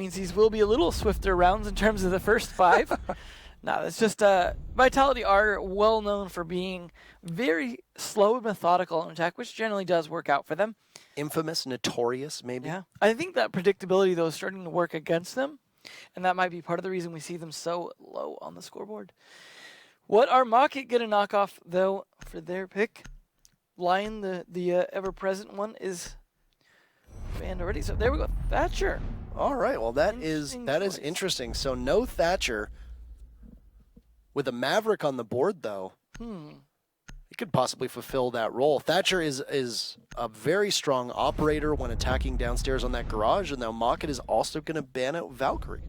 means these will be a little swifter rounds in terms of the first 5. No, it's just Vitality are well known for being very slow and methodical on attack, which generally does work out for them. Infamous, notorious, maybe. Yeah, I think that predictability though is starting to work against them, and that might be part of the reason we see them so low on the scoreboard. What are Mocket going to knock off though for their pick? Lion, the ever-present one, is banned already. So there we go, Thatcher. All right, well that is interesting. So no Thatcher. With a Maverick on the board, though, he could possibly fulfill that role. Thatcher is a very strong operator when attacking downstairs on that garage, and now Mocket is also going to ban out Valkyrie.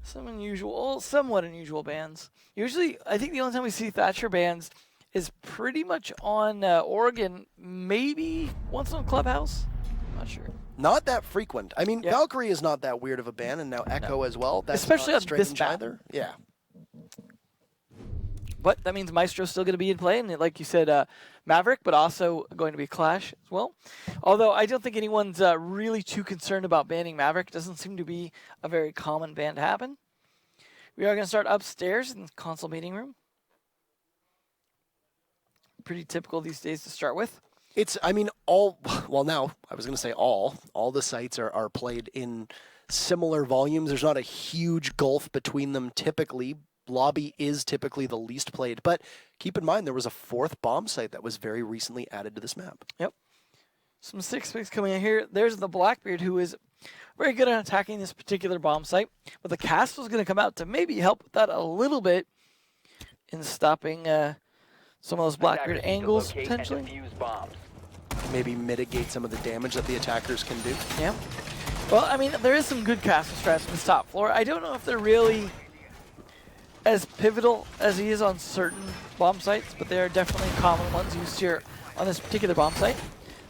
Somewhat unusual bans. Usually, I think the only time we see Thatcher bans is pretty much on Oregon, maybe once on Clubhouse. Not sure. Not that frequent. I mean, Valkyrie is not that weird of a ban, and now Echo as well. That's especially not on this map. either. Yeah. But that means Maestro's still going to be in play, and like you said, Maverick, but also going to be Clash as well. Although I don't think anyone's really too concerned about banning Maverick. It doesn't seem to be a very common ban to happen. We are going to start upstairs in the console meeting room. Pretty typical these days to start with. It's, I mean, all the sites are played in similar volumes. There's not a huge gulf between them typically. Lobby is typically the least played, but keep in mind there was a 4th bomb site that was very recently added to this map. Yep. Some 6 picks coming in here. There's the Blackbeard, who is very good at attacking this particular bomb site, but the Castle's going to come out to maybe help with that a little bit in stopping some of those Blackbeard angles, potentially. Maybe mitigate some of the damage that the attackers can do. Yeah. Well, I mean, there is some good Castle strats in this top floor. I don't know if they're really as pivotal as he is on certain bomb sites, but they are definitely common ones used here on this particular bomb site.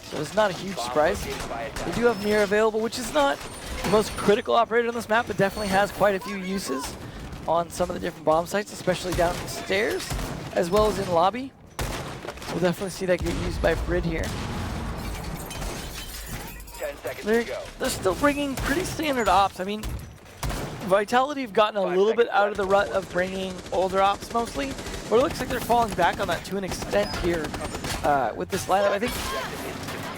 So it's not a huge surprise. They do have Mirror available, which is not the most critical operator on this map, but definitely has quite a few uses on some of the different bomb sites, especially down the stairs, as well as in lobby. We'll definitely see that get used by Brid here. 10 seconds They're to go. still bringing pretty standard ops. I mean, Vitality have gotten a little bit out of the rut of bringing older ops mostly, but it looks like they're falling back on that to an extent here with this lineup. I think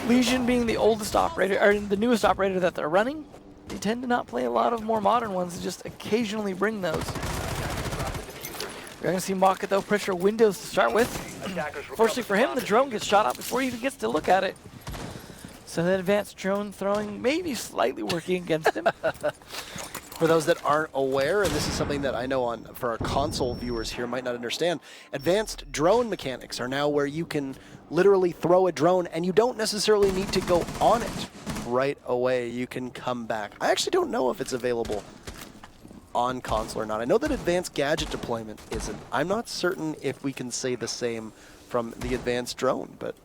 Legion being the oldest operator, or the newest operator that they're running, they tend to not play a lot of more modern ones, just occasionally bring those. We're going to see Mocket though pressure windows to start with. Fortunately for him, the drone gets shot out before he even gets to look at it. So that advanced drone throwing maybe slightly working against him. For those that aren't aware, and this is something that I know for our console viewers here might not understand, advanced drone mechanics are now where you can literally throw a drone and you don't necessarily need to go on it right away. You can come back. I actually don't know if it's available on console or not. I know that advanced gadget deployment isn't. I'm not certain if we can say the same from the advanced drone, but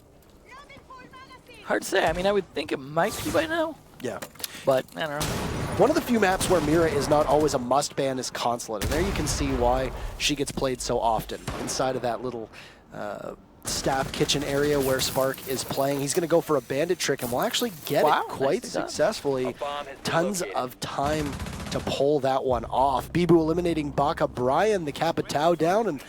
hard to say. I mean, I would think it might be by now. Yeah. But I don't know. One of the few maps where Mira is not always a must ban is Consulate, and there you can see why she gets played so often. Inside of that little staff kitchen area where Spark is playing, he's going to go for a bandit trick and will actually get it quite successfully. Tons of time to pull that one off. Bibu eliminating Baka Brian, the Capitao down, and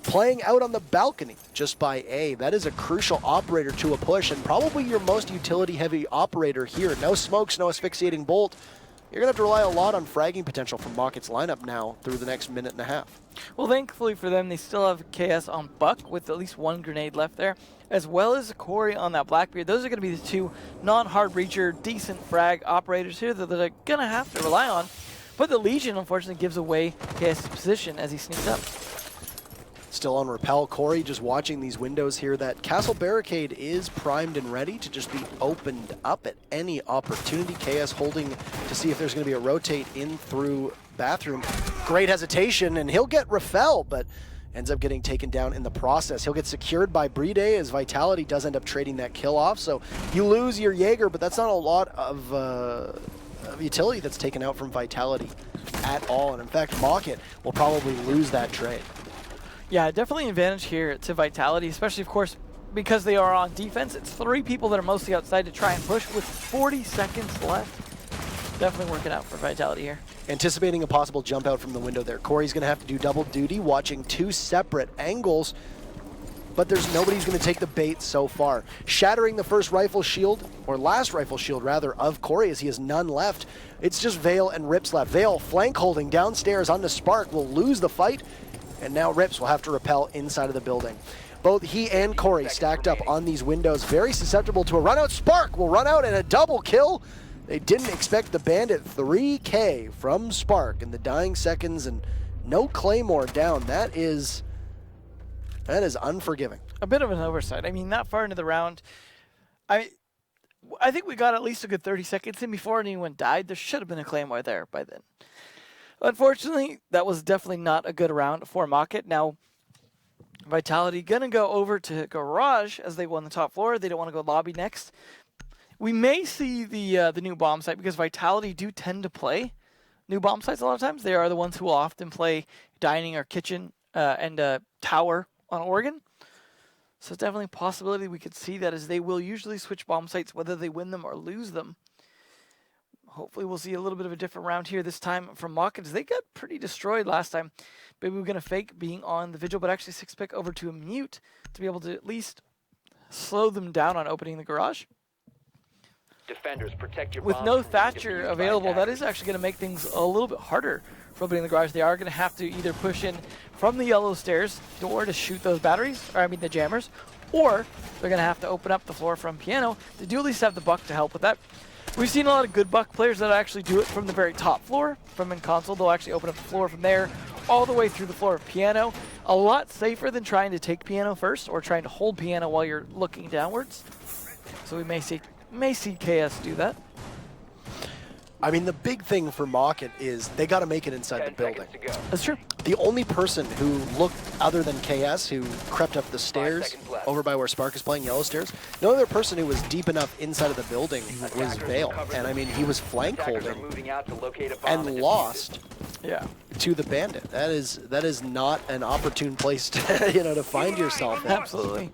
playing out on the balcony just by A. That is a crucial operator to a push, and probably your most utility-heavy operator here. No smokes, no asphyxiating bolt. You're going to have to rely a lot on fragging potential from Mocket's lineup now through the next minute and a half. Well, thankfully for them, they still have KS on Buck with at least one grenade left there, as well as Corey on that Blackbeard. Those are going to be the two non-hard breacher, decent frag operators here that they're going to have to rely on. But the Legion, unfortunately, gives away KS' position as he sneaks up. Still on Repel, Corey just watching these windows here. That Castle Barricade is primed and ready to just be opened up at any opportunity. KS holding to see if there's going to be a rotate in through bathroom. Great hesitation, and he'll get Rafael, but ends up getting taken down in the process. He'll get secured by Bride as Vitality does end up trading that kill off. So you lose your Jaeger, but that's not a lot of utility that's taken out from Vitality at all. And in fact, Mocket will probably lose that trade. Yeah, definitely an advantage here to Vitality, especially, of course, because they are on defense. It's 3 people that are mostly outside to try and push with 40 seconds left. Definitely working out for Vitality here. Anticipating a possible jump out from the window there. Corey's going to have to do double duty, watching two separate angles, but there's nobody who's going to take the bait so far. Shattering the first rifle shield, or last rifle shield rather, of Corey, as he has none left. It's just Vale and Rips left. Vale flank holding downstairs onto Spark, will lose the fight, and now Rips will have to repel inside of the building. Both he and Corey stacked up on these windows, very susceptible to a run out. Spark will run out and a double kill. They didn't expect the Bandit. 3K from Spark in the dying seconds, and no Claymore down. That is unforgiving. A bit of an oversight. I mean, that far into the round, I think we got at least a good 30 seconds in before anyone died. There should have been a Claymore there by then. Unfortunately, that was definitely not a good round for Mocket. Now, Vitality gonna go over to Garage as they won the top floor. They don't want to go lobby next. We may see the new bomb site because Vitality do tend to play new bomb sites a lot of times. They are the ones who will often play dining or kitchen and tower on Oregon. So it's definitely a possibility we could see that, as they will usually switch bomb sites whether they win them or lose them. Hopefully we'll see a little bit of a different round here this time from Mocket, as they got pretty destroyed last time. Maybe we're going to fake being on the Vigil, but actually 6-pick over to a Mute to be able to at least slow them down on opening the Garage. Defenders, protect your With no Thatcher available, that is actually going to make things a little bit harder for opening the Garage. They are going to have to either push in from the yellow stairs door to shoot those batteries, or I mean the jammers, or they're going to have to open up the floor from Piano. They do at least have the Buck to help with that. We've seen a lot of good Buck players that actually do it from the very top floor, from in console. They'll actually open up the floor from there all the way through the floor of Piano. A lot safer than trying to take Piano first or trying to hold Piano while you're looking downwards. So we may see KS do that. I mean, the big thing for Mocket is they got to make it inside the building. That's true. The only person who looked, other than KS, who crept up the stairs over by where Spark is playing, yellow stairs, no other person who was deep enough inside of the building was Vale. And I mean, he was flank holding and lost to the Bandit. That is not an opportune place to to find yourself in. Absolutely.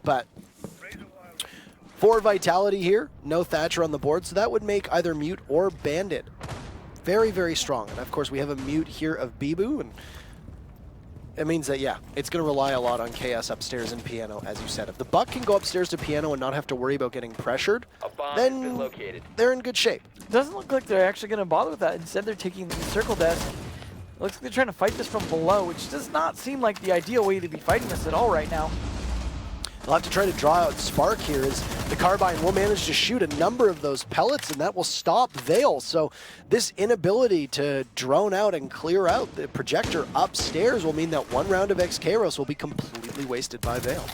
But for Vitality here, no Thatcher on the board, so that would make either Mute or Bandit very, very strong. And of course, we have a Mute here of Bibu, and it means that, yeah, it's going to rely a lot on KS upstairs and Piano, as you said. If the Buck can go upstairs to Piano and not have to worry about getting pressured, then they're in good shape. Doesn't look like they're actually going to bother with that. Instead, they're taking the circle desk. Looks like they're trying to fight this from below, which does not seem like the ideal way to be fighting this at all right now. They'll have to try to draw out Spark here, as the Carbine will manage to shoot a number of those pellets, and that will stop Vale. So this inability to drone out and clear out the projector upstairs will mean that one round of X-Kairos will be completely wasted by Vale.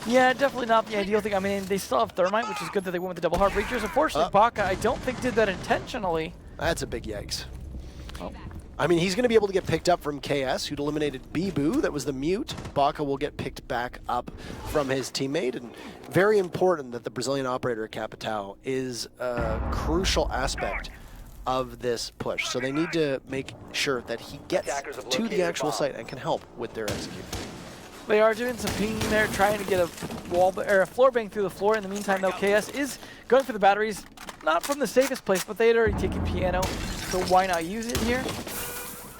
Yeah, definitely not the ideal thing. I mean, they still have Thermite, which is good that they went with the double hard breachers. Unfortunately, Baka, I don't think did that intentionally. That's a big yikes. Oh. I mean, he's going to be able to get picked up from KS, who'd eliminated Bibu. That was the Mute. Baka will get picked back up from his teammate. And very important that the Brazilian operator at Capitao is a crucial aspect of this push. So they need to make sure that he gets to the actual site and can help with their execution. They are doing some pinging there, trying to get a wall or a floor bang through the floor. In the meantime, though, KS is going for the batteries, not from the safest place, but they had already taken Piano, so why not use it here?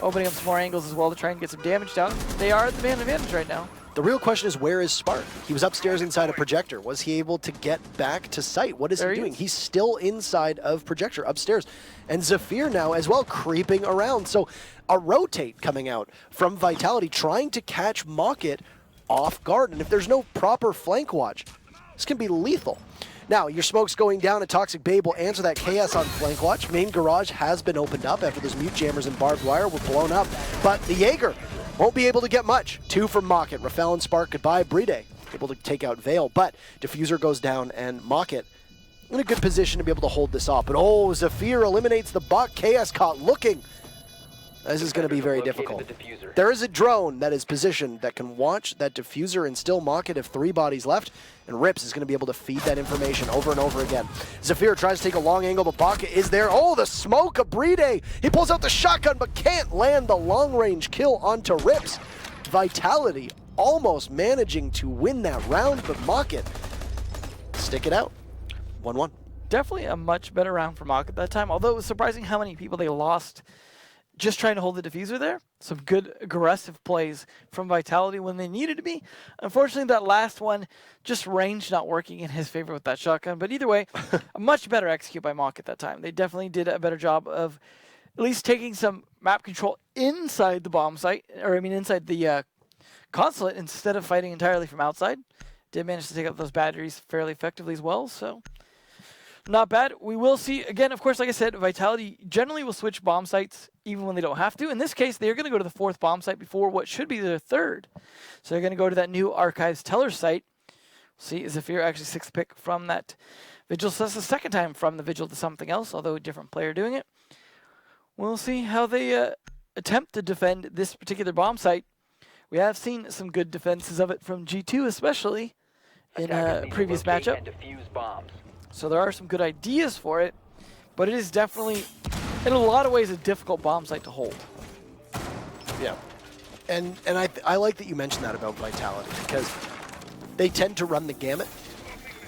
Opening up some more angles as well to try and get some damage down. They are at the man advantage right now. The real question is, where is Spark? He was upstairs inside a projector. Was he able to get back to site? What is he doing? He's still inside of projector upstairs. And Zafir now as well creeping around. So a rotate coming out from Vitality, trying to catch Mocket off guard. And if there's no proper flank watch, this can be lethal. Now, your smoke's going down, and Toxic Babe will answer that KS on flank watch. Main garage has been opened up after those Mute Jammers and barbed wire were blown up. But the Jaeger won't be able to get much. 2 from Mocket. Rafael and Spark goodbye. Bride able to take out Vale, but Diffuser goes down, and Mocket in a good position to be able to hold this off. But oh, Zafir eliminates the Buck. KS caught looking. This is going to be very difficult. There is a drone that is positioned that can watch that Diffuser and still Mocket if 3 bodies left, and Rips is going to be able to feed that information over and over again. Zafir tries to take a long angle, but Baka is there. Oh, the smoke of Bride. He pulls out the shotgun, but can't land the long-range kill onto Rips. Vitality almost managing to win that round, but Mocket stick it out. 1-1. definitely a much better round for Mach at that time, although it was surprising how many people they lost just trying to hold the diffuser there. Some good aggressive plays from Vitality when they needed to be. Unfortunately, that last one, just range not working in his favor with that shotgun. But either way, a much better execute by Mach at that time. They definitely did a better job of at least taking some map control inside the bomb site, or I mean inside the consulate instead of fighting entirely from outside. Did manage to take out those batteries fairly effectively as well, so not bad. We will see, again, of course, like I said, Vitality generally will switch bomb sites even when they don't have to. In this case, they're going to go to the 4th bomb site before what should be their 3rd. So they're going to go to that new Archives Teller site. See, Zafir actually 6th pick from that Vigil. So that's the 2nd time from the Vigil to something else, although a different player doing it. We'll see how they attempt to defend this particular bomb site. We have seen some good defenses of it from G2 especially in a previous matchup. So there are some good ideas for it, but it is definitely, in a lot of ways, a difficult bomb site to hold. Yeah. And I like that you mentioned that about Vitality, because they tend to run the gamut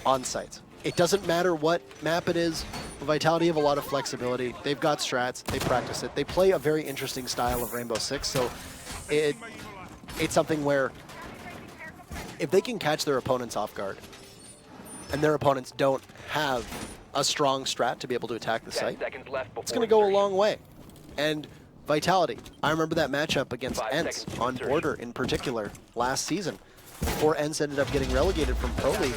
on sites. It doesn't matter what map it is. Vitality have a lot of flexibility. They've got strats. They practice it. They play a very interesting style of Rainbow6, so it's something where if they can catch their opponents off guard, and their opponents don't have a strong strat to be able to attack the site, it's going to go a long way. And Vitality, I remember that matchup against ENCE on Border in particular last season, before ENCE ended up getting relegated from Pro League.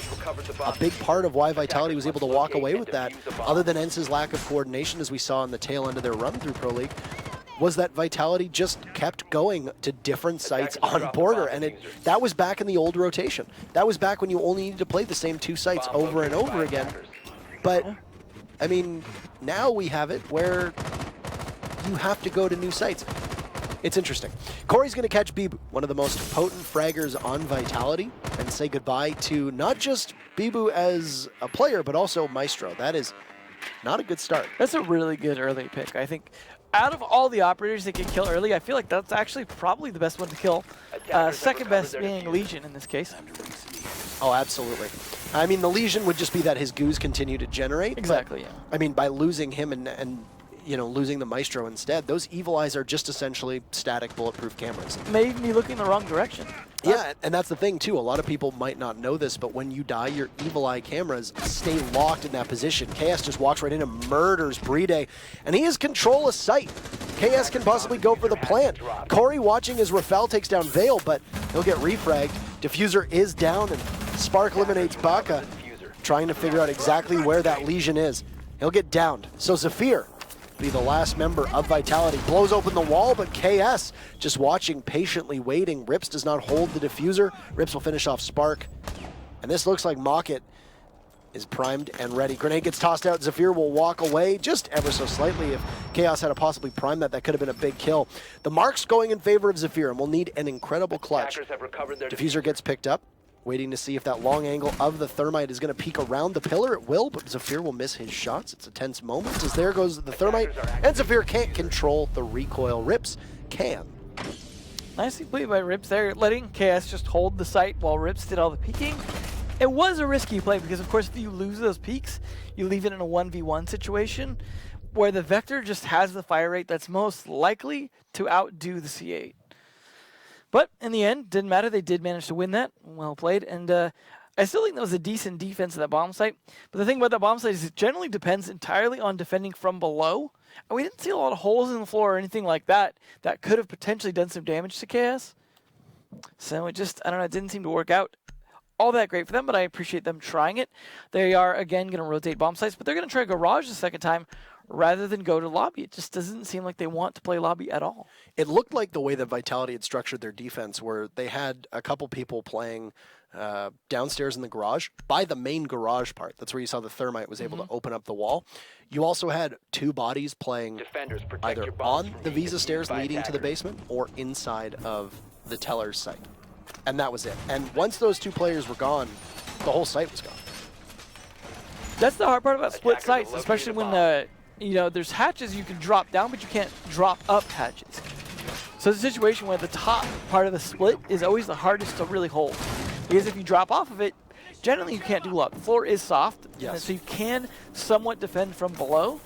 A big part of why Vitality was able to walk away with that, other than ENCE's lack of coordination as we saw in the tail end of their run through Pro League, was that Vitality just kept going to different sites on Border, and that was back in the old rotation. That was back when you only needed to play the same 2 sites over and over again. But, I mean, now we have it where you have to go to new sites. It's interesting. Corey's going to catch Bibu, one of the most potent fraggers on Vitality, and say goodbye to not just Bibu as a player, but also Maestro. That is not a good start. That's a really good early pick. I think out of all the operators that can kill early, I feel like that's actually probably the best one to kill. Second best being Legion in this case. Oh, absolutely. I mean, the Legion would just be that his goos continue to generate. Exactly, but, yeah. I mean, by losing him and you know, losing the Maestro instead, those Evil Eyes are just essentially static bulletproof cameras. Made me look in the wrong direction. Yeah, and that's the thing too. A lot of people might not know this, but when you die, your Evil Eye cameras stay locked in that position. KS just walks right in and murders Bride, and he has control of sight. KS can possibly go for the plant. Corey watching as Rafale takes down Vale, but he'll get refragged. Diffuser is down, and Spark eliminates Baka, trying to figure out exactly where that Legion is. He'll get downed. So Zafir be the last member of Vitality. Blows open the wall, but KS just watching, patiently waiting. Rips does not hold the diffuser. Rips will finish off Spark. And this looks like Mocket is primed and ready. Grenade gets tossed out. Zafir will walk away just ever so slightly. If Chaos had to possibly prime that, that could have been a big kill. The mark's going in favor of Zafir, and we'll need an incredible clutch. Diffuser gets picked up. Waiting to see if that long angle of the Thermite is going to peek around the pillar. It will, but Zafir will miss his shots. It's a tense moment as there goes the Thermite, and Zafir can't control the recoil. Rips can. Nicely played by Rips there, letting KS just hold the site while Rips did all the peeking. It was a risky play because, of course, if you lose those peaks, you leave it in a 1v1 situation where the Vector just has the fire rate that's most likely to outdo the C8. But in the end, didn't matter. They did manage to win that. Well played. And I still think that was a decent defense of that bomb site. But the thing about that bomb site is it generally depends entirely on defending from below. And we didn't see a lot of holes in the floor or anything like that that could have potentially done some damage to KS. So it just, I don't know, it didn't seem to work out all that great for them, but I appreciate them trying it. They are, again, going to rotate bomb sites, but they're going to try Garage the second time rather than go to Lobby. It just doesn't seem like they want to play Lobby at all. It looked like the way that Vitality had structured their defense, where they had a couple people playing downstairs in the garage, by the main garage part. That's where you saw the Thermite was able to open up the wall. You also had 2 bodies playing either on the Visa stairs leading to the basement or inside of the Teller's site. And that was it. And once those 2 players were gone, the whole site was gone. That's the hard part about split sites, especially when you know, there's hatches you can drop down, but you can't drop up hatches. So it's a situation where the top part of the split is always the hardest to really hold. Because if you drop off of it, generally you can't do a lot. The floor is soft, Yes. so you can somewhat defend from below.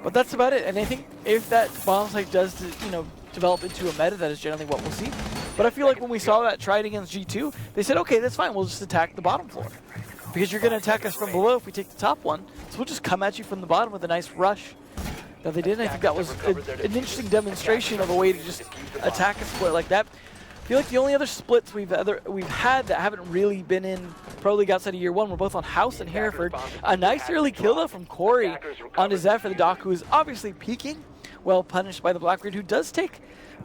But that's about it. And I think if that bomb site does, develop into a meta, that is generally what we'll see. But I feel like when we saw that tried against G2, they said, okay, that's fine. We'll just attack the bottom floor. Because you're going to attack us from below if we take the top one. So we'll just come at you from the bottom with a nice rush that they did. And I think that was an interesting demonstration of a way to just attack a split like that. I feel like the only other splits we've had that haven't really been in Pro League outside of year one were both on House and Hereford. A nice early kill though from Corey onto Zeph for the Doc, who is obviously peaking. Well punished by the Blackbeard, who does take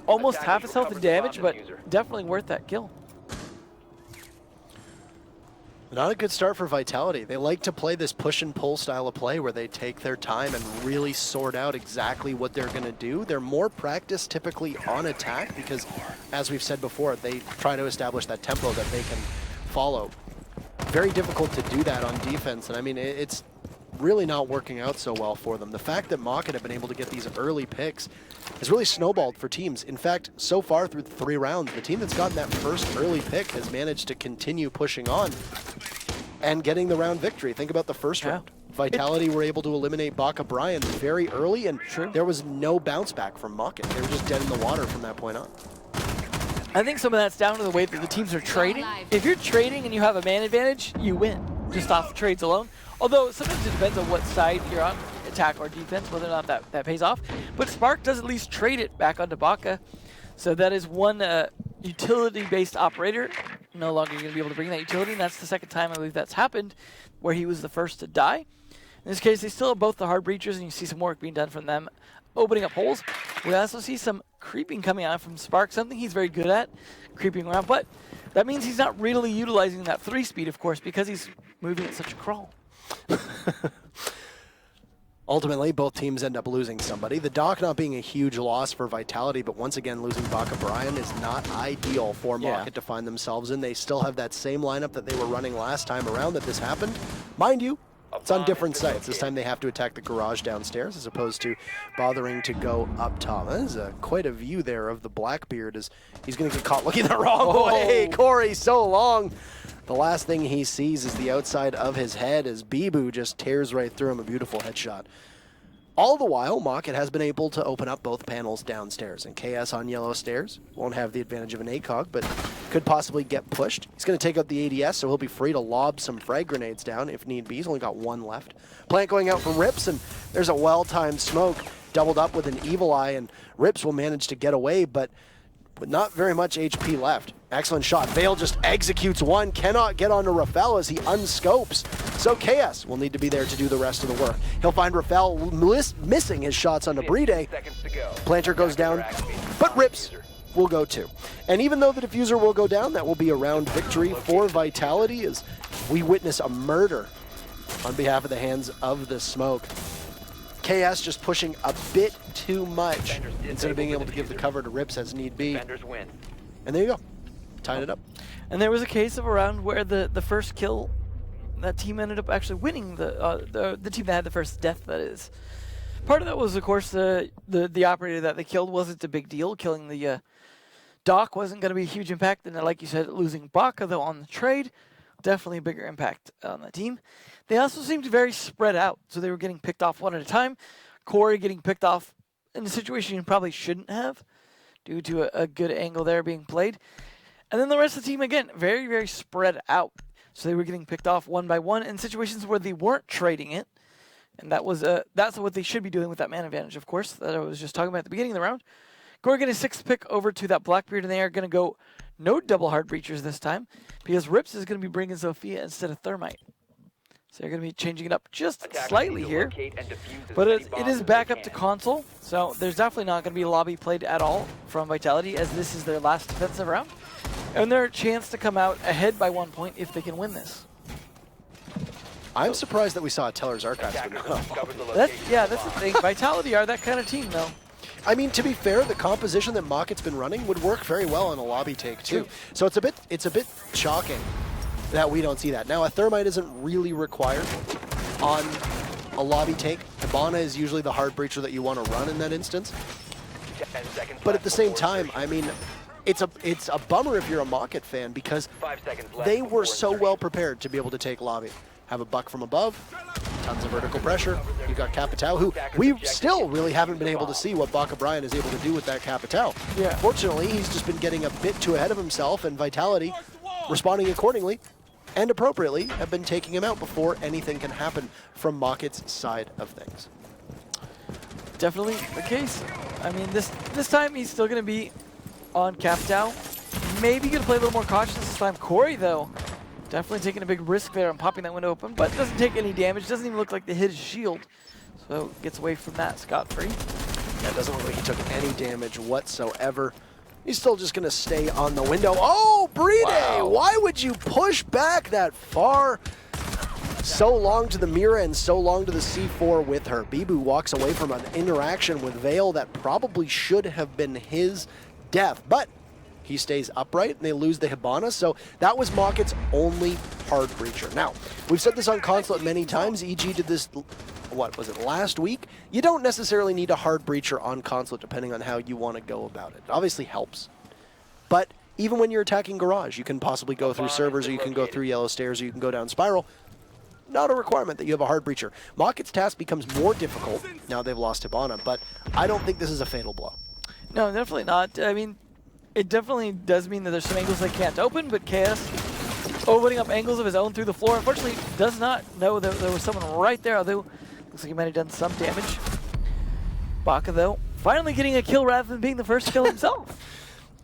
almost half his health in damage, but definitely worth that kill. Not a good start for Vitality. They like to play this push and pull style of play where they take their time and really sort out exactly what they're going to do. They're more practiced typically on attack because, as we've said before, they try to establish that tempo that they can follow. Very difficult to do that on defense, and I mean, it's really not working out so well for them. The fact that Mawkett have been able to get these early picks has really snowballed for teams. In fact, so far through the 3 rounds, the team that's gotten that first early pick has managed to continue pushing on and getting the round victory. Think about the first round. Vitality were able to eliminate Baka Bryan very early, and there was no bounce back from Mawkett. They were just dead in the water from that point on. I think some of that's down to the way that the teams are trading. If you're trading and you have a man advantage, you win, just off trades alone. Although sometimes it depends on what side you're on, attack or defense, whether or not that pays off. But Spark does at least trade it back onto Baka. So that is one utility-based operator. No longer going to be able to bring that utility, and that's the second time I believe that's happened, where he was the first to die. In this case, they still have both the hard breachers, and you see some work being done from them, opening up holes. We also see some creeping coming out from Spark, something he's very good at, creeping around. But that means he's not really utilizing that 3-speed, of course, because he's moving at such a crawl. Ultimately, both teams end up losing somebody. The Doc not being a huge loss for Vitality, but once again, losing Baka Bryan is not ideal for Mawkett to find themselves in. They still have that same lineup that they were running last time around that this happened. Mind you, it's on different sites. This time they have to attack the garage downstairs as opposed to bothering to go up top. That is quite a view there of the Blackbeard as he's going to get caught looking the wrong way. Corey, so long. The last thing he sees is the outside of his head as Bibu just tears right through him, a beautiful headshot. All the while, Mawkett has been able to open up both panels downstairs, and KS on yellow stairs won't have the advantage of an ACOG, but could possibly get pushed. He's going to take out the ADS, so he'll be free to lob some frag grenades down if need be. He's only got 1 left. Plant going out from Rips, and there's a well-timed smoke doubled up with an Evil Eye, and Rips will manage to get away, but with not very much HP left. Excellent shot. Vale just executes one, cannot get onto Rafael as he unscopes. So KS will need to be there to do the rest of the work. He'll find Rafael missing his shots onto Bride. Planter goes down, but Rips will go too. And even though the diffuser will go down, that will be a round victory for Vitality as we witness a murder on behalf of the hands of the smoke. KS just pushing a bit too much instead of being able to give the cover to Rips as need be. And there you go. Tied it up. And there was a case of a round where the first kill, that team ended up actually winning, the team that had the first death, that is. Part of that was, of course, the operator that they killed wasn't a big deal. Killing the Doc wasn't going to be a huge impact. And like you said, losing Baka, though, on the trade, definitely a bigger impact on the team. They also seemed very spread out, so they were getting picked off one at a time. Corey getting picked off in a situation you probably shouldn't have, due to a good angle there being played. And then the rest of the team, again, very, very spread out. So they were getting picked off one by one in situations where they weren't trading it. And that was that's what they should be doing with that man advantage, of course, that I was just talking about at the beginning of the round. Corey getting a 6th pick over to that Blackbeard, and they are going to go no double hard breachers this time, because Rips is going to be bringing Sophia instead of Thermite. So they're going to be changing it up just slightly here. But it is back up to console, so there's definitely not going to be lobby played at all from Vitality, as this is their last defensive round. And their chance to come out ahead by 1 point if they can win this. I'm surprised that we saw a Teller's Archives. That's the thing. Vitality are that kind of team, though. I mean, to be fair, the composition that Mawkett's been running would work very well on a lobby take too. So it's a bit shocking that we don't see that. Now, a Thermite isn't really required on a lobby take. Hibana is usually the hard breacher that you want to run in that instance. But at the same time, I mean, it's a bummer if you're a Mocket fan because 5 seconds left they before were so insertion. well prepared to be able to take lobby. Have a buck from above, tons of vertical pressure. You've got Capitao, who we still really haven't been able to see what Baka Brian is able to do with that Capitao. Yeah. Fortunately, he's just been getting a bit too ahead of himself, and Vitality, responding accordingly and appropriately, have been taking him out before anything can happen from Mocket's side of things. Definitely the case. I mean, this time he's still going to be on Capitao. Maybe going to play a little more cautious this time. Corey, though, definitely taking a big risk there on popping that window open, but doesn't take any damage. Doesn't even look like they hit his shield. So gets away from that scot-free. Yeah, it doesn't look like he took any damage whatsoever. He's still just going to stay on the window. Oh, Bride! Wow. Why would you push back that far? So long to the Mira and so long to the C4 with her. Bibu walks away from an interaction with Vale that probably should have been his death, but he stays upright and they lose the Hibana, so that was Mocket's only hard breacher. Now, we've said this on Consulate many times. EG did this, what was it, last week? You don't necessarily need a hard breacher on Consulate depending on how you want to go about it. It obviously helps, but even when you're attacking Garage, you can possibly go through servers, or you can go through yellow stairs, or you can go down Spiral. Not a requirement that you have a hard breacher. Mocket's task becomes more difficult now they've lost Hibana, but I don't think this is a fatal blow. No, definitely not. I mean, it definitely does mean that there's some angles they can't open, but KS opening up angles of his own through the floor. Unfortunately, does not know that there was someone right there, although looks like he might have done some damage. Baka, though, finally getting a kill rather than being the first to kill himself.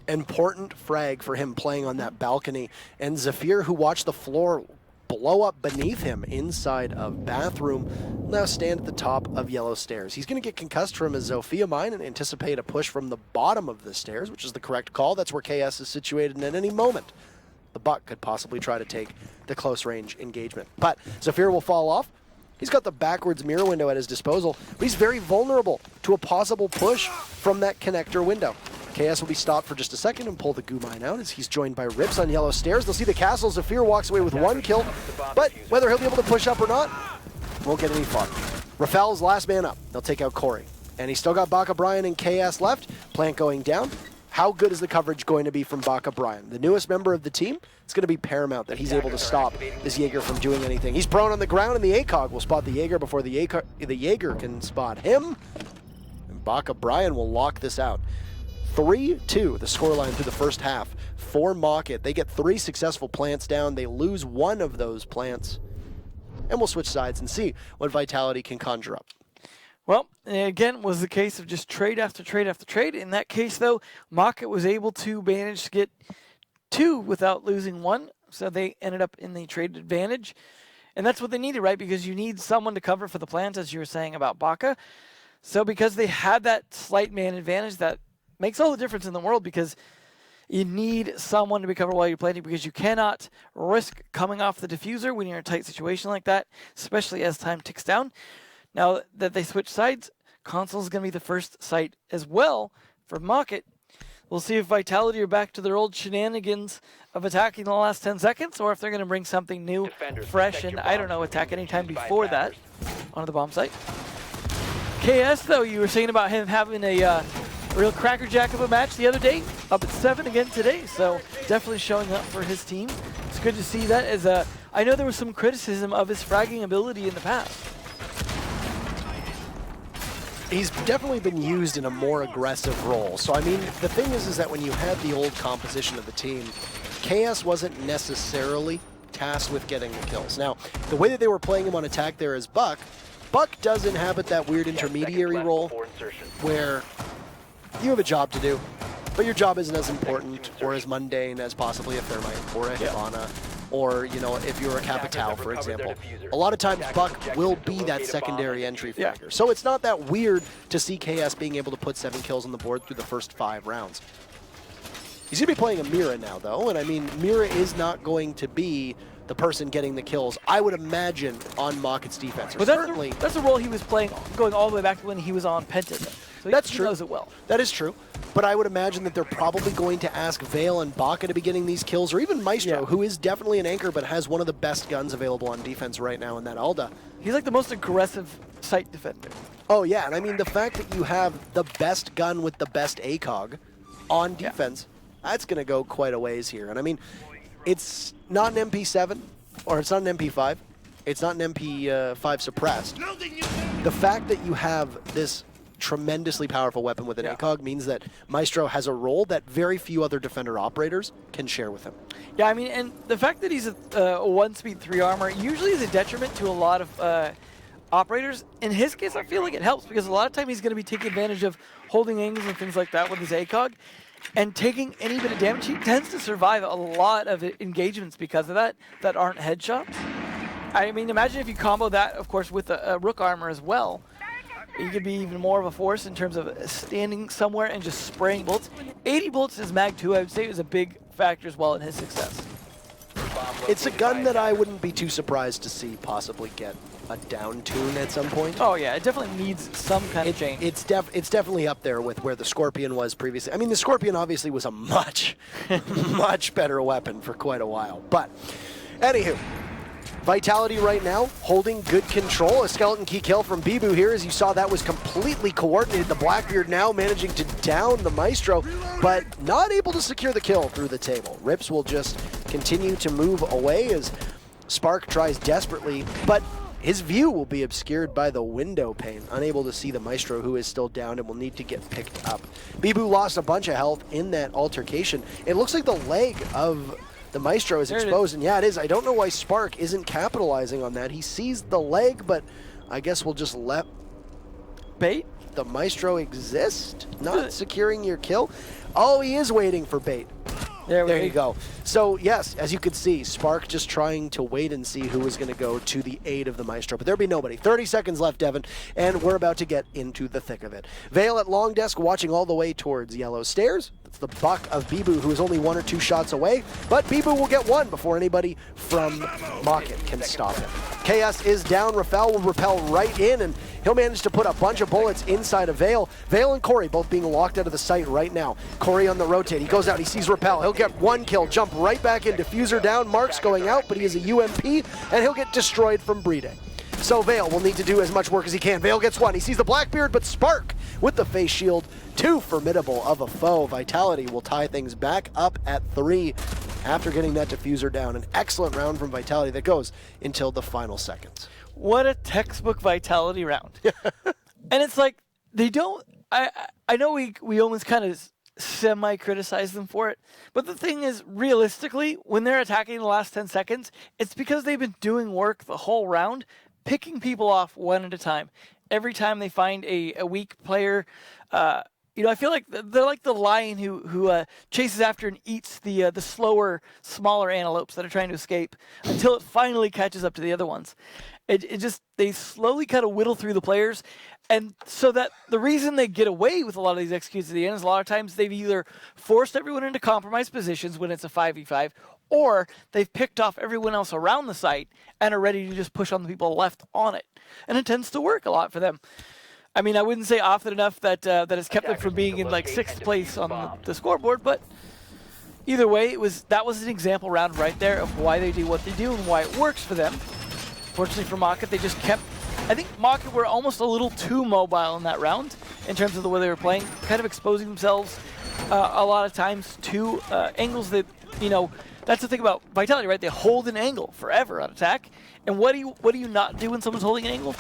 Important frag for him playing on that balcony, and Zafir, who watched the floor blow up beneath him inside of bathroom, now stand at the top of yellow stairs. He's going to get concussed from his Zofia mine and anticipate a push from the bottom of the stairs, which is the correct call. That's where KS is situated, and at any moment, the Buck could possibly try to take the close range engagement. But Zafir will fall off. He's got the backwards mirror window at his disposal, but he's very vulnerable to a possible push from that connector window. KS will be stopped for just a second and pull the goo mine out as he's joined by Rips on yellow stairs. They'll see the castle. Zafir walks away with one kill, but whether he'll be able to push up or not, won't get any far. Rafael's last man up. They'll take out Corey. And he's still got Baka Brian and KS left. Plant going down. How good is the coverage going to be from Baka Brian? The newest member of the team, it's going to be paramount that he's able to stop this Jaeger from doing anything. He's prone on the ground, and the ACOG will spot the Jaeger before the Jaeger can spot him. And Baka Brian will lock this out. 3-2, the scoreline through the first half for Mocket. They get 3 successful plants down. They lose one of those plants. And we'll switch sides and see what Vitality can conjure up. Well, again, was the case of just trade after trade after trade. In that case, though, Mocket was able to manage to get 2 without losing 1. So they ended up in the trade advantage. And that's what they needed, right? Because you need someone to cover for the plant, as you were saying about Baka. So because they had that slight man advantage, that makes all the difference in the world, because you need someone to be covered while you're planting, because you cannot risk coming off the diffuser when you're in a tight situation like that, especially as time ticks down. Now that they switch sides, Console is going to be the first site as well for Mocket. We'll see if Vitality are back to their old shenanigans of attacking the last 10 seconds, or if they're going to bring something new, Defenders, fresh, protect and your I don't bombs know, from attack being anytime used by before that attackers. onto the bomb site. KS, though, you were saying about him having a real crackerjack of a match the other day, up at 7 again today, so definitely showing up for his team. It's good to see that, as I know there was some criticism of his fragging ability in the past. He's definitely been used in a more aggressive role. So, I mean, the thing is that when you had the old composition of the team, KS wasn't necessarily tasked with getting the kills. Now, the way that they were playing him on attack there as Buck does inhabit that weird intermediary role where you have a job to do, but your job isn't as important or as mundane as possibly a Thermite or a Hibana, or, you know, if you're a Capitao, for example. A lot of times Buck will be that secondary entry fragger. So it's not that weird to see KS being able to put 7 kills on the board through the first 5 rounds. He's going to be playing a Mira now, though, and I mean, Mira is not going to be the person getting the kills, I would imagine, on Mocket's defense. But that's a role he was playing going all the way back to when he was on Penta. So that's he true. knows it well. That is true. But I would imagine that they're probably going to ask Vale and Baka to be getting these kills, or even Maestro, who is definitely an anchor but has one of the best guns available on defense right now in that Alda. He's like the most aggressive site defender. Oh yeah, and I mean the fact that you have the best gun with the best ACOG on defense, that's going to go quite a ways here. And I mean, it's not an MP7, or it's not an MP5. It's not an MP5 suppressed. The fact that you have this tremendously powerful weapon with an ACOG means that Maestro has a role that very few other Defender operators can share with him. Yeah, I mean, and the fact that he's a 1-speed 3 armor usually is a detriment to a lot of operators. In his case, I feel like it helps because a lot of time he's going to be taking advantage of holding angles and things like that with his ACOG, and taking any bit of damage. He tends to survive a lot of engagements because of that aren't headshots. I mean, imagine if you combo that, of course, with a Rook armor as well. You could be even more of a force in terms of standing somewhere and just spraying bullets. 80 bullets is mag 2, I would say, was a big factor as well in his success. It's a gun that I wouldn't be too surprised to see possibly get a down tune at some point. Oh yeah, it definitely needs some kind of change. It's definitely up there with where the Scorpion was previously. I mean, the Scorpion obviously was a much, much better weapon for quite a while. But, anywho, Vitality right now, holding good control. A skeleton key kill from Bibu here. As you saw, that was completely coordinated. The Blackbeard now managing to down the Maestro, but not able to secure the kill through the table. Rips will just continue to move away as Spark tries desperately, but his view will be obscured by the window pane, unable to see the Maestro, who is still down and will need to get picked up. Bibu lost a bunch of health in that altercation. It looks like the leg of the Maestro is exposed, and yeah, it is. I don't know why Spark isn't capitalizing on that. He sees the leg, but I guess we'll just let bait the Maestro exist, not securing your kill. Oh, he is waiting for bait. There you go. So, yes, as you can see, Spark just trying to wait and see who is going to go to the aid of the Maestro. But there'll be nobody. 30 seconds left, Devin, and we're about to get into the thick of it. Vale at long desk, watching all the way towards yellow stairs. That's the buck of Bibu, who is only 1 or 2 shots away. But Bibu will get one before anybody from Mocket can stop him. KS is down. Rafael will rappel right in, and he'll manage to put a bunch of bullets inside of Vale. Vale and Corey both being locked out of the sight right now. Corey on the rotate. He goes out. He sees Rappel. He'll get one kill, jump right back in. Diffuser down. Mark's going out, but he is a UMP, and he'll get destroyed from breeding. So Vale will need to do as much work as he can. Vale gets one. He sees the Blackbeard, but Spark with the face shield. Too formidable of a foe. Vitality will tie things back up at 3 after getting that diffuser down. An excellent round from Vitality that goes until the final seconds. What a textbook Vitality round. And it's like, they don't, I know we almost kind of semi-criticize them for it, but the thing is, realistically, when they're attacking the last 10 seconds, it's because they've been doing work the whole round, picking people off one at a time. Every time they find a weak player, you know, I feel like they're like the lion who chases after and eats the slower, smaller antelopes that are trying to escape until it finally catches up to the other ones. It just, they slowly kind of whittle through the players, and so that the reason they get away with a lot of these executes at the end is a lot of times they've either forced everyone into compromised positions when it's a 5v5, or they've picked off everyone else around the site and are ready to just push on the people left on it. And it tends to work a lot for them. I mean, I wouldn't say often enough that that has kept them from being in like 6th place on the scoreboard, but either way, that was an example round right there of why they do what they do and why it works for them. Fortunately for Mocket, they just kept, I think Mocket were almost a little too mobile in that round in terms of the way they were playing, kind of exposing themselves a lot of times to angles that, you know, that's the thing about Vitality, right? They hold an angle forever on attack. And what do you not do when someone's holding an angle?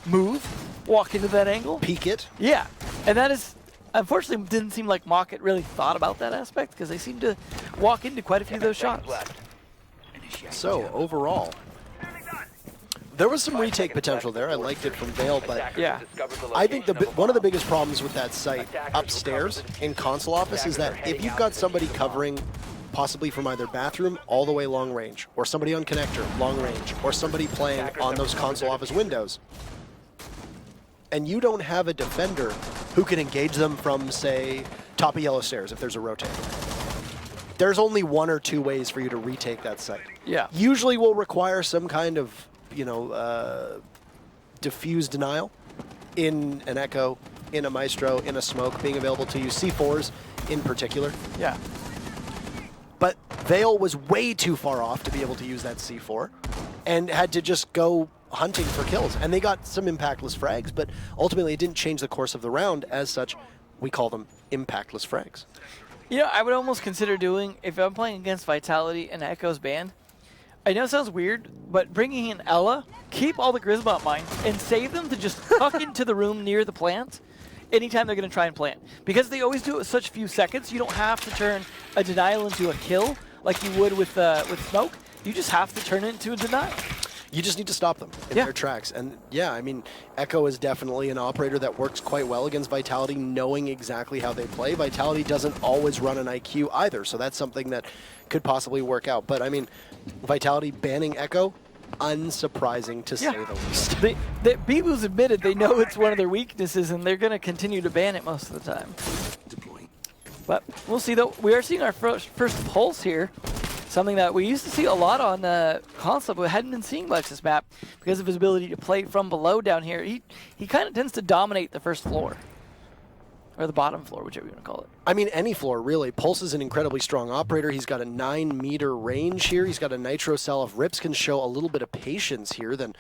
Move, walk into that angle. Peek it. Yeah, and that is, unfortunately, didn't seem like Mocket really thought about that aspect because they seemed to walk into quite a few of those shots. So, overall, there was some retake potential there. I liked it from Vale, but yeah, I think one of the biggest problems with that site upstairs in console office is that if you've got somebody covering possibly from either bathroom all the way long range, or somebody on connector long range, or somebody playing on those console office windows, and you don't have a defender who can engage them from, say, top of yellow stairs if there's a rotate, there's only 1 or 2 ways for you to retake that site. Yeah. Usually will require some kind of, you know, diffuse denial in an Echo, in a Maestro, in a Smoke being available to you, C4s in particular. Yeah. But Vale was way too far off to be able to use that C4 and had to just go hunting for kills. And they got some impactless frags, but ultimately it didn't change the course of the round. As such, we call them impactless frags. You know, I would almost consider doing, if I'm playing against Vitality and Echo's band, I know it sounds weird, but bringing in Ella, keep all the Grisbot mines, and save them to just tuck into the room near the plant anytime they're going to try and plant. Because they always do it with such few seconds, you don't have to turn a denial into a kill like you would with smoke. You just have to turn it into a denial. You just need to stop them in their tracks. And yeah, I mean, Echo is definitely an operator that works quite well against Vitality, knowing exactly how they play. Vitality doesn't always run an IQ either, so that's something that could possibly work out. But I mean, Vitality banning Echo, unsurprising to say the least. Bibu's admitted they know it's one of their weaknesses, and they're going to continue to ban it most of the time. But we'll see, though. We are seeing our first pulse here. Something that we used to see a lot on console, but hadn't been seeing much this map because of his ability to play from below down here. He kind of tends to dominate the first floor. Or the bottom floor, whichever you want to call it. I mean, any floor, really. Pulse is an incredibly strong operator. He's got a 9-meter range here. He's got a nitro cell. If Rips can show a little bit of patience here, then,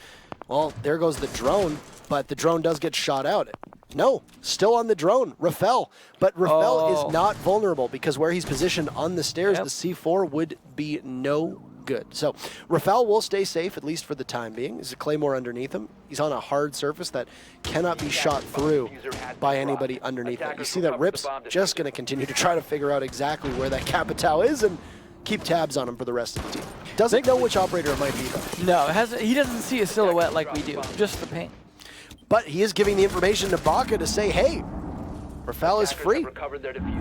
well, there goes the drone. But the drone does get shot out. No, still on the drone, Rafael. But Rafael is not vulnerable because where he's positioned on the stairs, the C4 would be no good. So Rafael will stay safe, at least for the time being. There's a Claymore underneath him. He's on a hard surface that cannot be shot through by anybody underneath it. You see that Rip's just going to continue to try to figure out exactly where that Capitao is and keep tabs on him for the rest of the team. Doesn't know which operator it might be, though. No, he doesn't see a silhouette like we do, just the ping. But he is giving the information to Baka to say, hey, Rafael is free.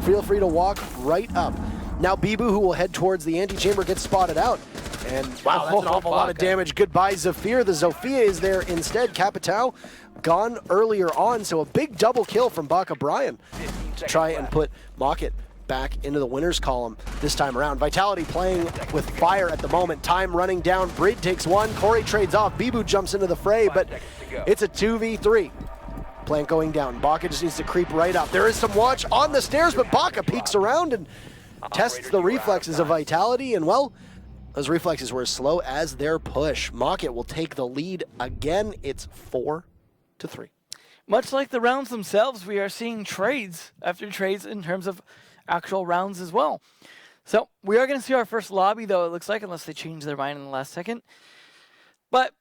Feel free to walk right up. Now Bibu, who will head towards the antechamber, gets spotted out. And wow, that's an awful lot of damage. Goodbye, Zafir. The Zofia is there instead. Capitao gone earlier on, so a big double kill from Baka Brian to try and put Mocket back into the winners column this time around. Vitality playing with fire at the moment. Time running down. Brid takes one. Corey trades off. Bibu jumps into the fray, but it's a 2v3. Plant going down. Baka just needs to creep right up. There is some watch on the stairs, but Baka peeks around and tests the reflexes of Vitality, and well, those reflexes were as slow as their push. Mocket will take the lead again. It's 4-3. Much like the rounds themselves, we are seeing trades after trades in terms of actual rounds as well. So we are going to see our first lobby, though, it looks like, unless they change their mind in the last second. But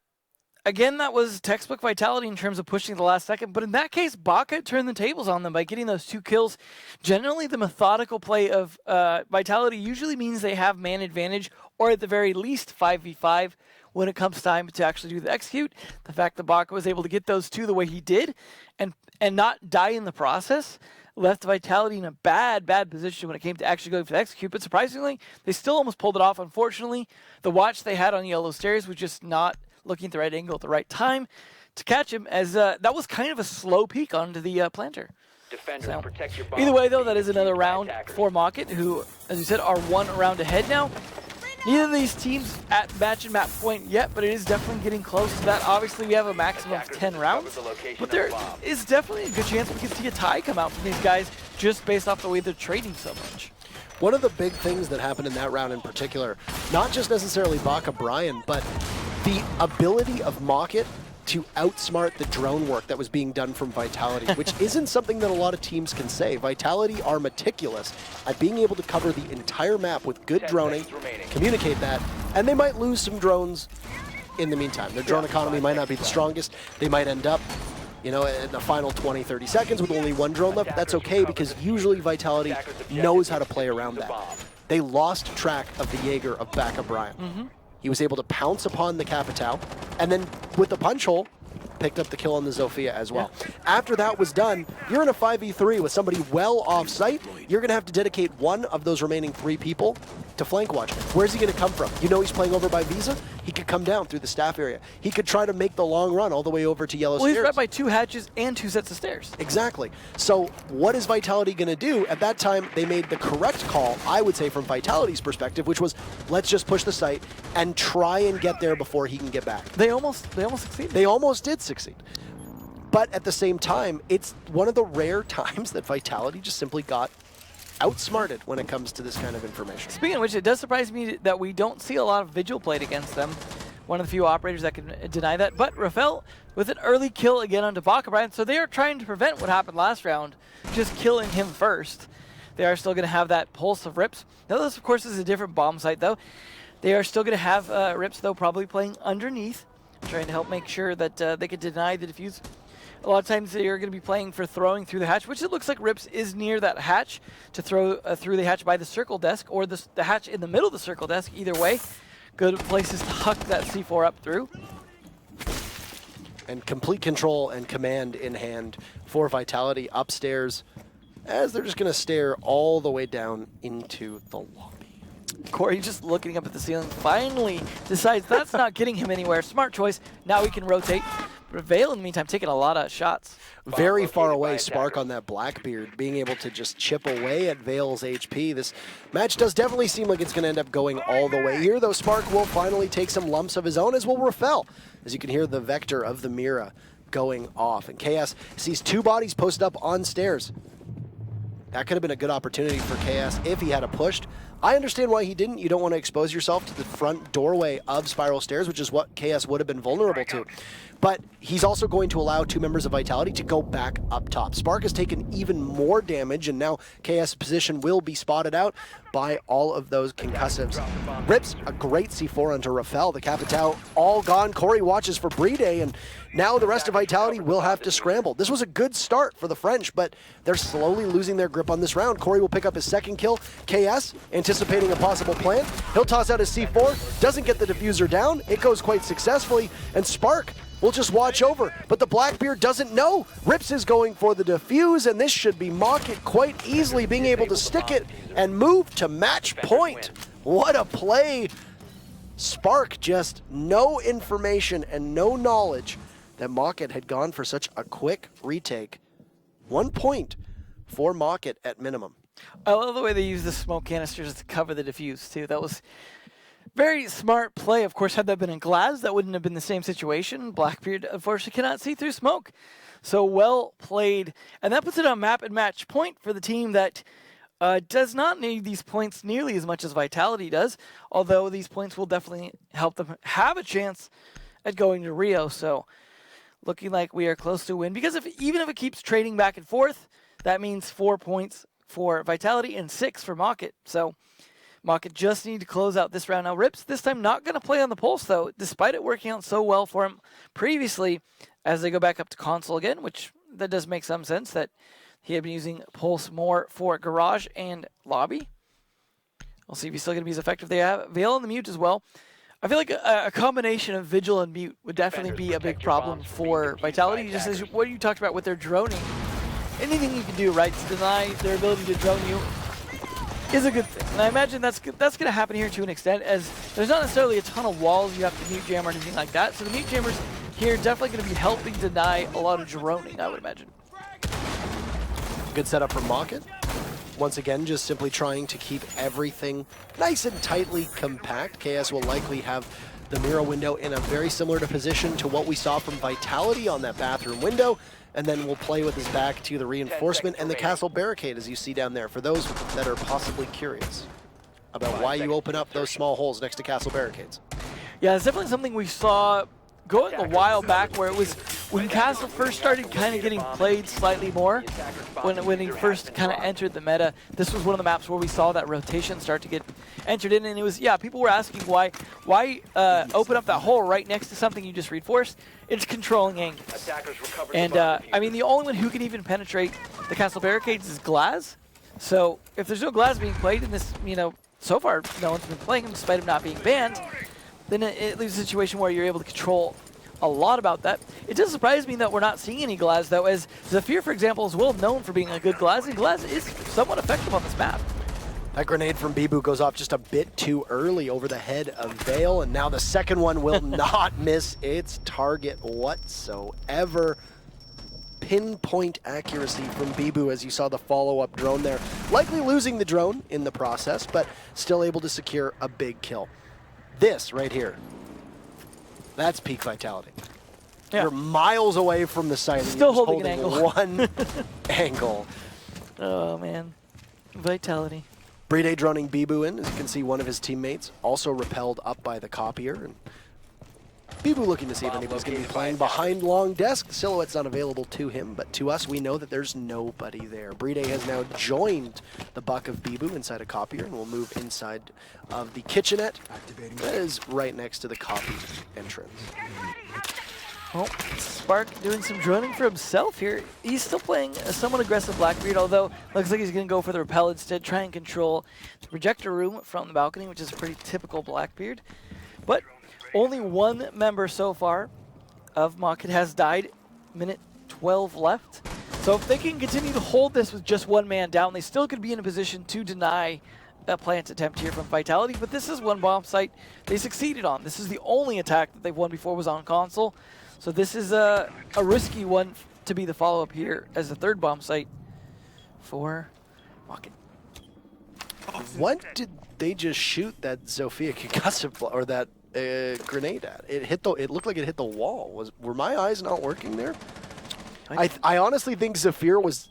again, that was textbook Vitality in terms of pushing the last second. But in that case, Baka turned the tables on them by getting those 2 kills. Generally, the methodical play of Vitality usually means they have man advantage, or at the very least 5v5 when it comes time to actually do the execute. The fact that Baka was able to get those 2 the way he did and not die in the process left Vitality in a bad position when it came to actually going for the execute. But surprisingly, they still almost pulled it off. Unfortunately, the watch they had on Yellow Stairs was just not looking at the right angle at the right time to catch him, as that was kind of a slow peek onto the planter. So, either way, though, that is another round for Mocket, who, as you said, are 1 round ahead now. Neither of these teams at match and map point yet, but it is definitely getting close to that. Obviously, we have a maximum of 10 rounds, but there is definitely a good chance we could see a tie come out from these guys just based off the way they're trading so much. One of the big things that happened in that round in particular, not just necessarily Baka Brian, but the ability of Mocket to outsmart the drone work that was being done from Vitality, which isn't something that a lot of teams can say. Vitality are meticulous at being able to cover the entire map with good droning, communicate that, and they might lose some drones in the meantime. Their drone economy might not be the strongest. They might end up, you know, in the final 20, 30 seconds with only 1 drone left. That's okay, because usually Vitality knows how to play around that. They lost track of the Jaeger of Baka Brian. He was able to pounce upon the Capitao, and then with the punch hole, picked up the kill on the Zofia as well. After that was done, you're in a 5v3 with somebody well off site. You're going to have to dedicate 1 of those remaining 3 people to flank watch. Where's he going to come from? You know he's playing over by Visa? He could come down through the staff area. He could try to make the long run all the way over to Yellow Stairs. Well, he's right by 2 hatches and 2 sets of stairs. Exactly. So what is Vitality going to do? At that time, they made the correct call, I would say, from Vitality's perspective, which was, let's just push the site and try and get there before he can get back. They almost succeeded. They almost did succeed. But at the same time, it's one of the rare times that Vitality just simply got outsmarted when it comes to this kind of information. Speaking of which, it does surprise me that we don't see a lot of Vigil played against them. One of the few operators that can deny that. But Rafael with an early kill again on Baka Brian, so they are trying to prevent what happened last round, just killing him first. They are still going to have that pulse of Rips. Now this, of course, is a different bomb site, though. They are still going to have Rips, though, probably playing underneath, trying to help make sure that they could deny the defuse. A lot of times they are going to be playing for throwing through the hatch, which it looks like Rips is near that hatch to throw through the hatch by the circle desk, or the hatch in the middle of the circle desk. Either way, good places to huck that C4 up through. And complete control and command in hand for Vitality upstairs, as they're just going to stare all the way down into the lobby. Corey just looking up at the ceiling, finally decides that's not getting him anywhere. Smart choice. Now we can rotate. But Vale, in the meantime, taking a lot of shots. Very far away, Spark on that Blackbeard, being able to just chip away at Vale's HP. This match does definitely seem like it's going to end up going all the way here, though Spark will finally take some lumps of his own, as will Rafael. As you can hear the vector of the Mira going off. And KS sees 2 bodies posted up on stairs. That could have been a good opportunity for KS if he had pushed. I understand why he didn't. You don't want to expose yourself to the front doorway of Spiral Stairs, which is what KS would have been vulnerable to. But he's also going to allow 2 members of Vitality to go back up top. Spark has taken even more damage, and now KS' position will be spotted out by all of those concussives. Rips a great C4 onto Rafael. The Capitao all gone. Corey watches for Bride, and now the rest of Vitality will have to scramble. This was a good start for the French, but they're slowly losing their grip on this round. Corey will pick up his 2nd kill. KS, anticipating a possible plant. He'll toss out his C4, doesn't get the diffuser down. It goes quite successfully, and Spark will just watch over, but the Blackbeard doesn't know. Rips is going for the defuse, and this should be Mocket quite easily, being able to stick it and move to match point. What a play. Spark just no information and no knowledge that Mocket had gone for such a quick retake. 1 point for Mocket at minimum. I love the way they use the smoke canisters to cover the defuse, too. That was very smart play. Of course, had that been in glass, that wouldn't have been the same situation. Blackbeard, unfortunately, cannot see through smoke. So well played. And that puts it on map and match point for the team that does not need these points nearly as much as Vitality does, although these points will definitely help them have a chance at going to Rio. So looking like we are close to a win, because even if it keeps trading back and forth, that means 4 points for Vitality and 6 for Mocket. So Mocket just need to close out this round. Now Rips this time not going to play on the Pulse, though, despite it working out so well for him previously, as they go back up to console again, which that does make some sense that he had been using Pulse more for Garage and Lobby. We'll see if he's still going to be as effective. They have Vale on the mute as well. I feel like a combination of Vigil and Mute would definitely be a big problem for Vitality, just as what you talked about with their droning. Anything you can do, right, to deny their ability to drone you is a good thing. And I imagine that's going to happen here to an extent, as there's not necessarily a ton of walls you have to mute jam or anything like that. So the mute jammers here definitely going to be helping deny a lot of droning, I would imagine. Good setup for Mocket. Once again, just simply trying to keep everything nice and tightly compact. KS will likely have the Mira window in a very similar position to what we saw from Vitality on that bathroom window, and then we'll play with his back to the reinforcement and the castle barricade, as you see down there, for those that are possibly curious about why you open up those small holes next to castle barricades. Yeah, it's definitely something we saw going a while back, where it was when Castle first started kind of getting played slightly more, when he first kind of entered the meta. This was one of the maps where we saw that rotation start to get entered in, and it was, yeah, people were asking why open up that hole right next to something you just reinforced. It's controlling angles. And I mean, the only one who can even penetrate the castle barricades is Glaz. So if there's no Glaz being played in this, so far no one's been playing him despite him not being banned, then it leaves a situation where you're able to control a lot about that. It does surprise me that we're not seeing any Glaz, though, as Zafir, for example, is well known for being a good Glaz, and Glaz is somewhat effective on this map. That grenade from Bibu goes off just a bit too early over the head of Vale, and now the second one will not miss its target whatsoever. Pinpoint accuracy from Bibu, as you saw the follow-up drone there. Likely losing the drone in the process, but still able to secure a big kill. This right here, that's peak Vitality. Yeah. You're miles away from the site, and Still you're just holding an angle. one angle. Oh, man. Vitality. Bride droning Bibu in. As you can see, one of his teammates also repelled up by the copier. And Bibu looking to see if anybody's going to be playing behind long desk. The silhouette's not available to him, but to us, we know that there's nobody there. Bride has now joined the buck of Bibu inside a copier, and will move inside of the kitchenette. That is right next to the copy entrance. Well, Spark doing some droning for himself here. He's still playing a somewhat aggressive Blackbeard, although looks like he's going to go for the repel instead, try and control the projector room from the balcony, which is a pretty typical Blackbeard. But only one member so far of Mocket has died. Minute 12 left. So if they can continue to hold this with just one man down, they still could be in a position to deny a plant attempt here from Vitality. But this is one bomb site they succeeded on. This is the only attack that they've won before was on console. So this is a risky one to be the follow-up here as the third bomb site for Mocket. What did they just shoot that Zofia concussive or that grenade at? It looked like it hit the wall. Were my eyes not working there? I honestly think Zafir was.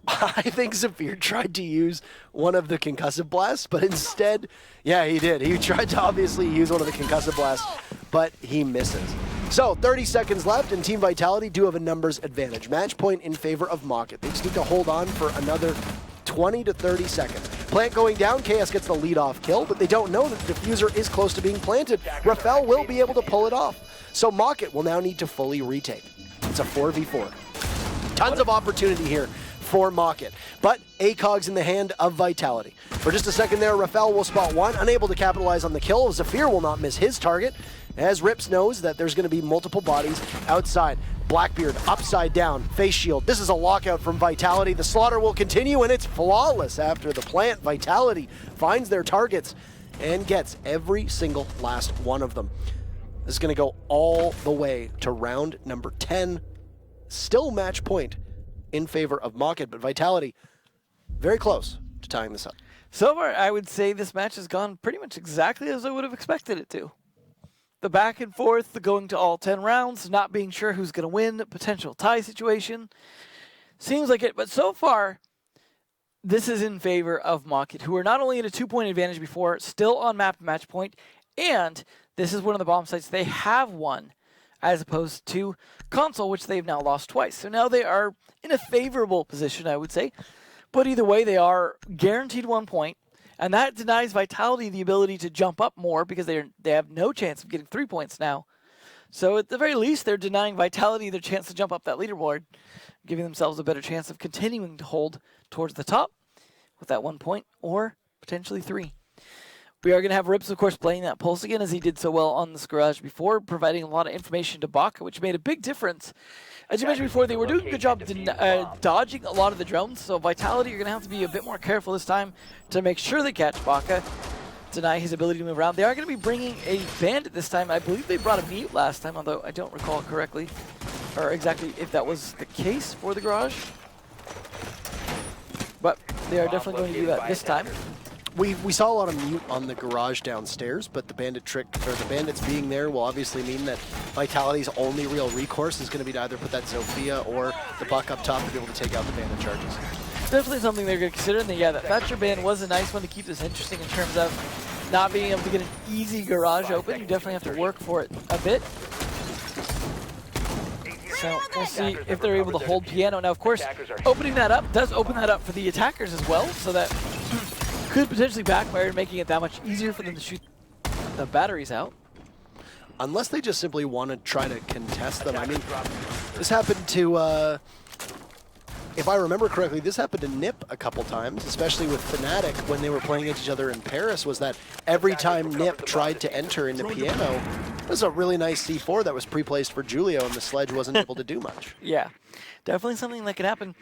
I think Zafir tried to use one of the concussive blasts, but instead, yeah, he did. He tried to obviously use one of the concussive blasts, but he misses. So 30 seconds left, and Team Vitality do have a numbers advantage. Match point in favor of Mocket. They just need to hold on for another 20 to 30 seconds. Plant going down, KS gets the lead-off kill, but they don't know that the diffuser is close to being planted. Rafael will be able to pull it off. So Mocket will now need to fully retake. It's a 4v4. Tons of opportunity here for Mocket, but ACOG's in the hand of Vitality. For just a second there, Rafael will spot one, unable to capitalize on the kill. Zafir will not miss his target, as Rips knows that there's going to be multiple bodies outside. Blackbeard upside down, face shield. This is a lockout from Vitality. The slaughter will continue, and it's flawless after the plant. Vitality finds their targets and gets every single last one of them. This is going to go all the way to round number 10. Still match point in favor of Mocket, but Vitality very close to tying this up. So far, I would say this match has gone pretty much exactly as I would have expected it to. The back and forth, the going to all 10 rounds, not being sure who's going to win, potential tie situation. Seems like it, but so far, this is in favor of Mocket, who are not only at a 2-point advantage before, still on map match point, and this is one of the bomb sites they have won, as opposed to console, which they've now lost twice. So now they are in a favorable position, I would say. But either way, they are guaranteed 1 point. And that denies Vitality the ability to jump up more because they have no chance of getting 3 points now. So at the very least, they're denying Vitality their chance to jump up that leaderboard, giving themselves a better chance of continuing to hold towards the top with that 1 point or potentially 3. We are going to have Rips, of course, playing that Pulse again, as he did so well on this garage before, providing a lot of information to Baka, which made a big difference. As you mentioned before, they were doing a good job dodging a lot of the drones, so Vitality are going to have to be a bit more careful this time to make sure they catch Baka, deny his ability to move around. They are going to be bringing a bandit this time. I believe they brought a mute last time, although I don't recall correctly, or exactly if that was the case for the garage. But they are definitely going to do that this time. We saw a lot of mute on the garage downstairs, but the bandits being there will obviously mean that Vitality's only real recourse is going to be to either put that Zofia or the buck up top to be able to take out the bandit charges. Definitely something they're going to consider. And yeah, that Thatcher ban was a nice one to keep this interesting in terms of not being able to get an easy garage open. You definitely have to work for it a bit. So we'll see if they're able to hold Piano. Now, of course, opening that up does open that up for the attackers as well, so that could potentially backfire, making it that much easier for them to shoot the batteries out. Unless they just simply want to try to contest them. I mean, this happened to, if I remember correctly, this happened to Nip a couple times, especially with Fnatic when they were playing against each other in Paris, was that every time Nip tried to enter into Piano, it was a really nice C4 that was pre-placed for Julio, and the sledge wasn't able to do much. Yeah, definitely something that could happen.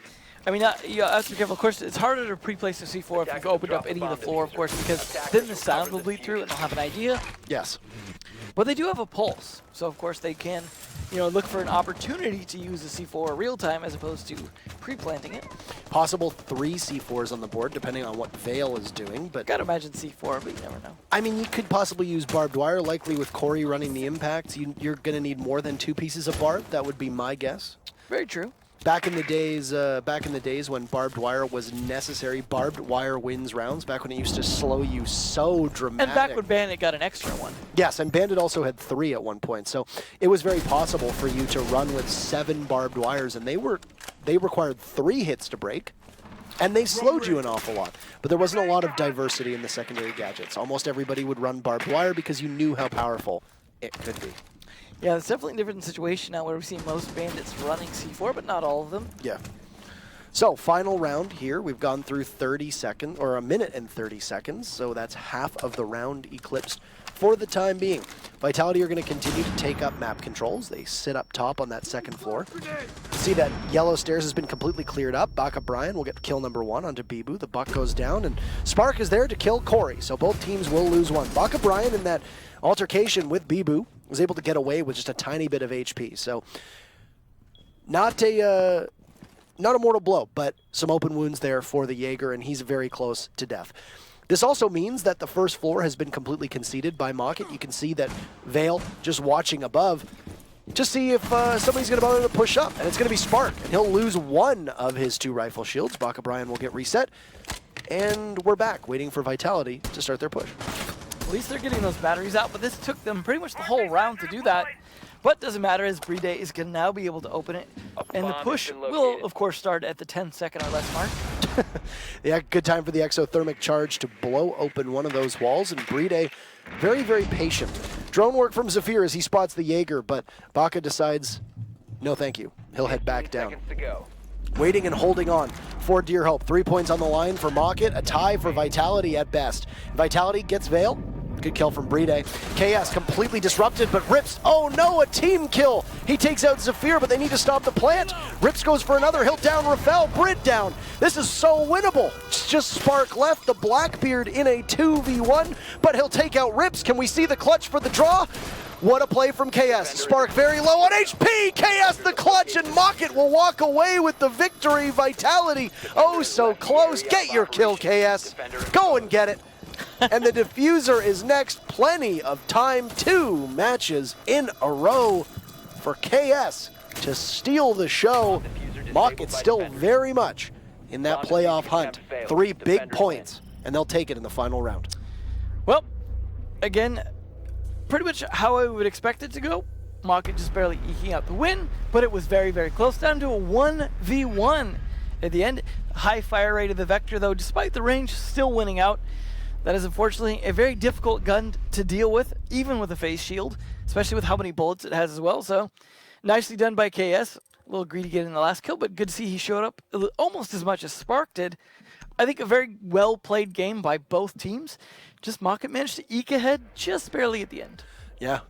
I mean, you have to be careful. Of course, it's harder to pre-place a C4 if you've opened up any of the floor, of course, because then the sound will bleed through and they'll have an idea. Yes. But they do have a pulse, so of course they can, look for an opportunity to use the C4 real time as opposed to pre-planting it. Possible 3 C4s on the board, depending on what Veil is doing. But gotta imagine C4, but you never know. I mean, you could possibly use barbed wire. Likely with Corey running the impacts, you're going to need more than 2 pieces of barb. That would be my guess. Very true. Back in the days when barbed wire was necessary, barbed wire wins rounds. Back when it used to slow you so dramatic. And back when Bandit got an extra one. Yes, and Bandit also had 3 at one point. So it was very possible for you to run with 7 barbed wires, and they required 3 hits to break. And they slowed you an awful lot. But there wasn't a lot of diversity in the secondary gadgets. Almost everybody would run barbed wire because you knew how powerful it could be. Yeah, it's definitely a different situation now where we see most Bandits running C4, but not all of them. Yeah. So, final round here. We've gone through 30 seconds, or a minute and 30 seconds. So that's half of the round eclipsed for the time being. Vitality are going to continue to take up map controls. They sit up top on that second floor. See that yellow stairs has been completely cleared up. Baka Brian will get kill number 1 onto Bibu. The buck goes down, and Spark is there to kill Corey. So both teams will lose one. Baka Brian in that altercation with Bibu was able to get away with just a tiny bit of HP. So not a mortal blow, but some open wounds there for the Jaeger, and he's very close to death. This also means that the first floor has been completely conceded by Mocket. You can see that Vale just watching above to see if somebody's going to bother to push up, and it's going to be Spark, and he'll lose 1 of his 2 rifle shields. Baka Brian will get reset, and we're back, waiting for Vitality to start their push. At least they're getting those batteries out, but this took them pretty much the whole round to do that. But doesn't matter, as Bride is going to now be able to open it, and the push will, of course, start at the 10-second or less mark. Yeah, good time for the exothermic charge to blow open one of those walls, and Bride very, very patient. Drone work from Zafir as he spots the Jaeger, but Baka decides, no thank you. He'll head back down. Waiting and holding on for Dear Hope. 3 points on the line for Mocket, a tie for Vitality at best. Vitality gets Vale. Good kill from Bride. KS completely disrupted, but Rips, oh no, a team kill! He takes out Zafir, but they need to stop the plant. Rips goes for another, he'll down Rafael, Brid down. This is so winnable. It's just Spark left, the Blackbeard in a 2v1, but he'll take out Rips. Can we see the clutch for the draw? What a play from KS. Spark very low on HP. KS the clutch, and Mocket will walk away with the victory. Vitality, oh so close. Get your kill, KS. Go and get it. And the diffuser is next. Plenty of time. 2 matches in a row for KS to steal the show. Mocket's still very much in that playoff hunt. 3 big points, and they'll take it in the final round. Well, again, pretty much how I would expect it to go. Mocket just barely eking out the win, but it was very, very close, down to a 1v1 at the end. High fire rate of the Vector, though, despite the range, still winning out. That is unfortunately a very difficult gun to deal with, even with a face shield, especially with how many bullets it has as well. So, nicely done by KS. A little greedy getting the last kill, but good to see he showed up almost as much as Spark did. I think a very well-played game by both teams. Just Mocket managed to eke ahead just barely at the end. Yeah.